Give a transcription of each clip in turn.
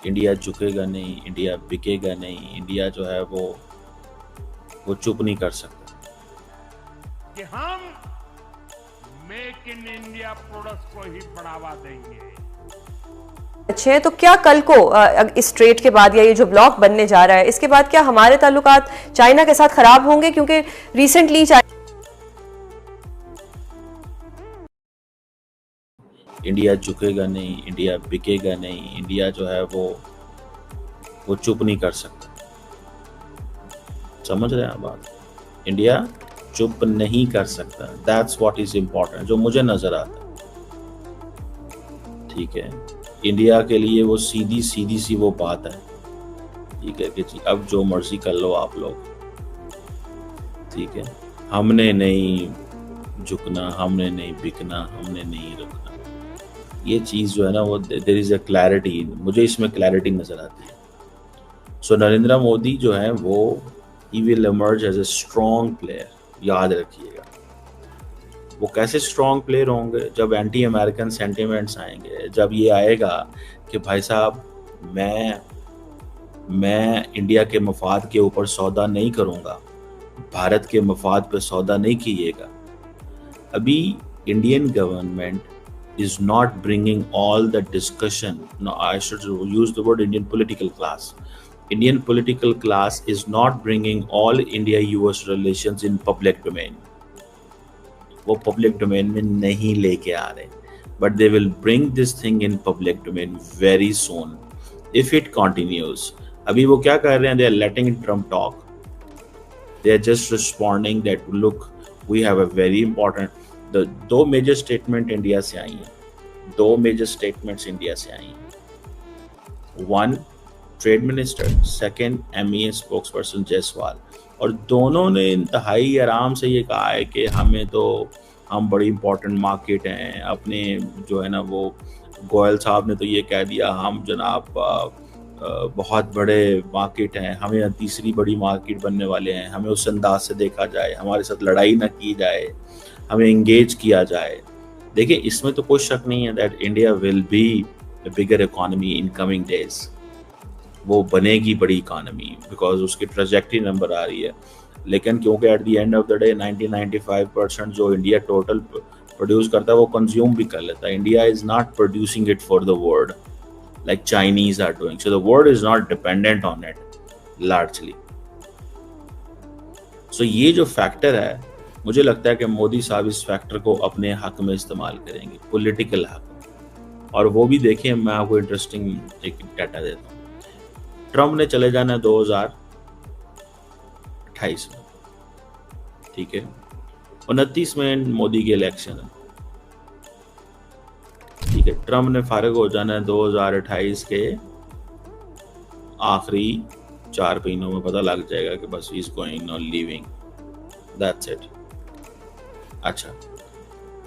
India झुकेगा नहीं, India बिकेगा नहीं, इंडिया जो है वो चुप नहीं कर सकता कि हम मेक इन इंडिया प्रोडक्ट्स को ही बढ़ावा देंगे। अच्छे हैं, तो क्या कल को इस ट्रेड के बाद या ये जो ब्लॉक बनने जा रहा है इसके बाद क्या हमारे ताल्लुकात चाइना के साथ खराब होंगे? क्योंकि रिसेंटली इंडिया झुकेगा नहीं, इंडिया बिकेगा नहीं, इंडिया जो है वो चुप नहीं कर सकता। समझ रहे हैं बात? इंडिया चुप नहीं कर सकता। दैट्स व्हाट इज इम्पोर्टेंट, जो मुझे नजर आता है। ठीक है, इंडिया के लिए वो सीधी सी वो बात है, ठीक है, कि जी अब जो मर्जी कर लो आप लोग, ठीक है, हमने नहीं झुकना, हमने नहीं बिकना, हमने नहीं रुकना। ये चीज़ जो है ना वो देयर इज अ क्लैरिटी, मुझे इसमें क्लैरिटी नजर आती है। सो नरेंद्र मोदी जो है वो he will emerge as a strong player, याद रखिएगा। वो कैसे स्ट्रॉन्ग प्लेयर होंगे? जब एंटी अमेरिकन सेंटिमेंट्स आएंगे, जब ये आएगा कि भाई साहब मैं इंडिया के मफाद के ऊपर सौदा नहीं करूँगा, भारत के मफाद पे सौदा नहीं कीजिएगा। अभी Indian government is not bringing all the discussion. No, I should use the word Indian political class. Indian political class is not bringing all India-US relations in public domain. वो public domain में नहीं लेके आ रहे, but they will bring this thing in public domain very soon. If it continues, अभी वो क्या कर रहे हैं? They are letting Trump talk. They are just responding that look, we have a very important. दो मेजर स्टेटमेंट इंडिया से आई हैं, दो मेजर स्टेटमेंट्स इंडिया से आई हैं। One trade minister, second MEA spokes person Jaiswal, और दोनों ने इंतहाई आराम से ये कहा है कि हम बड़ी इंपॉर्टेंट मार्केट हैं अपने, जो है ना वो गोयल साहब ने तो ये कह दिया हम जनाब बहुत बड़े मार्केट हैं, हमें तीसरी बड़ी मार्केट बनने वाले हैं, हमें उस अंदाज से देखा जाए, हमारे साथ लड़ाई ना की जाए, हमें एंगेज किया जाए। देखिए इसमें तो कोई शक नहीं है that India will be a bigger economy in coming days. वो बनेगी बड़ी इकोनॉमी बिकॉज उसकी ट्रेजेक्टरी नंबर आ रही है। लेकिन क्योंकि at the end of the day 90-95% जो इंडिया टोटल प्रोड्यूस करता है वो कंज्यूम भी कर लेता है। India is not producing it for the world like Chinese are doing. So the world is not dependent on it largely. So ये जो फैक्टर है, मुझे लगता है कि मोदी साहब इस फैक्टर को अपने हक में इस्तेमाल करेंगे, पॉलिटिकल हक। और वो भी देखिए, मैं आपको इंटरेस्टिंग एक डाटा देता हूँ। ट्रम्प ने चले जाना है 2028 में, ठीक है, 29 में मोदी के इलेक्शन है, ठीक है। ट्रम्प ने फारिग हो जाना है 2028 के आखिरी 4 महीनों में, पता लग जाएगा कि बस ही इज गोइंग और लीविंग, दैट्स इट। अच्छा,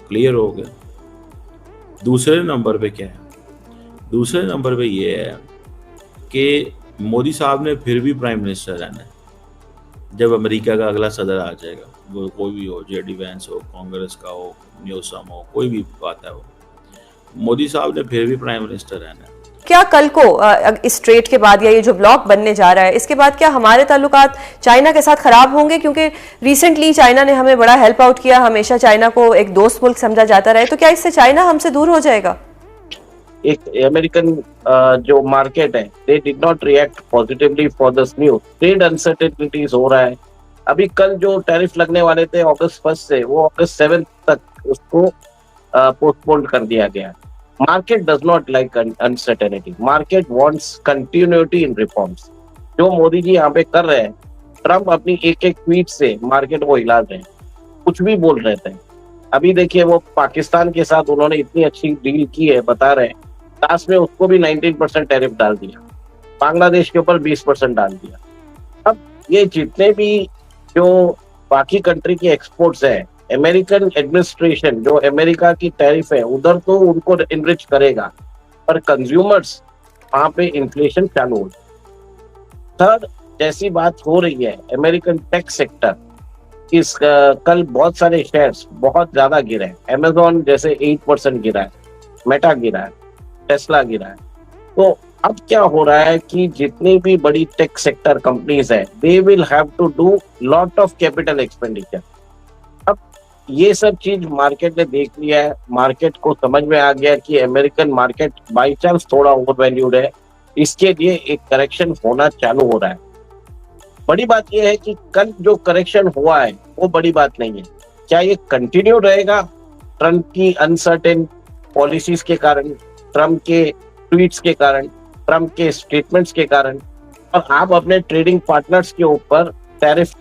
क्लियर हो गया। दूसरे नंबर पे क्या है? दूसरे नंबर पे ये है कि मोदी साहब ने फिर भी प्राइम मिनिस्टर रहना है जब अमेरिका का अगला सदर आ जाएगा, वो कोई भी हो, जेडी वैंस हो, कांग्रेस का हो, न्यूसम हो, कोई भी बात है, वो मोदी साहब ने फिर भी प्राइम मिनिस्टर रहना है। क्या कल को इस ट्रेड के बाद या ये जो ब्लॉक बनने जा रहा है इसके बाद क्या हमारे ताल्लुकात चाइना के साथ खराब होंगे? क्योंकि रिसेंटली चाइना ने हमें बड़ा हेल्प आउट किया, हमेशा चाइना को एक दोस्त मुल्क समझा जाता रहे, तो क्या इससे चाइना हमसे दूर हो जाएगा? एक अमेरिकन जो मार्केट है, they did not react positively for this news. Trade uncertainties हो रहा है। अभी कल जो टैरिफ लगने वाले थे अगस्त 1 से, वो अगस्त 7 तक उसको पोस्टपोन कर दिया गया। Market does not like uncertainty, market wants continuity in reforms. जो मोदी जी यहाँ पे कर रहे हैं, ट्रम्प अपनी एक एक ट्वीट से मार्केट को हिला रहे हैं, कुछ भी बोल रहे थे। अभी देखिए वो पाकिस्तान के साथ उन्होंने इतनी अच्छी डील की है, बता रहे हैं, लास्ट में उसको भी 19% टैरिफ डाल दिया, बांग्लादेश के ऊपर 20% डाल दिया। अब ये जितने भी जो बाकी कंट्री की एक्सपोर्ट्स है, अमेरिकन एडमिनिस्ट्रेशन जो अमेरिका की टैरिफ है उधर तो उनको इनरिच करेगा, पर कंज्यूमर्स वहां पे इन्फ्लेशन चालू हो। थर्ड, जैसी बात हो रही है अमेरिकन टेक सेक्टर, इस कल बहुत सारे शेयर्स बहुत ज्यादा गिरे हैं। अमेजोन जैसे 8% गिरा है, मेटा गिरा है, टेस्ला गिरा है। तो अब क्या हो रहा है कि जितनी भी बड़ी टेक सेक्टर कंपनीज है, they will have to do lot of capital expenditure. अब ये सब चीज मार्केट ने देख लिया है, मार्केट को समझ में आ गया कि अमेरिकन मार्केट बाई चांस थोड़ा ओवर वैल्यूड है, इसके लिए एक करेक्शन होना चालू हो रहा है। बड़ी बात यह है कि कल जो करेक्शन हुआ है वो बड़ी बात नहीं है, क्या ये कंटिन्यू रहेगा ट्रम्प की अनसर्टेन पॉलिसीज के कारण, ट्रम्प के ट्वीट्स के कारण, ट्रम्प के स्टेटमेंट्स के कारण, और आप अपने ट्रेडिंग पार्टनर्स के ऊपर टैरिफ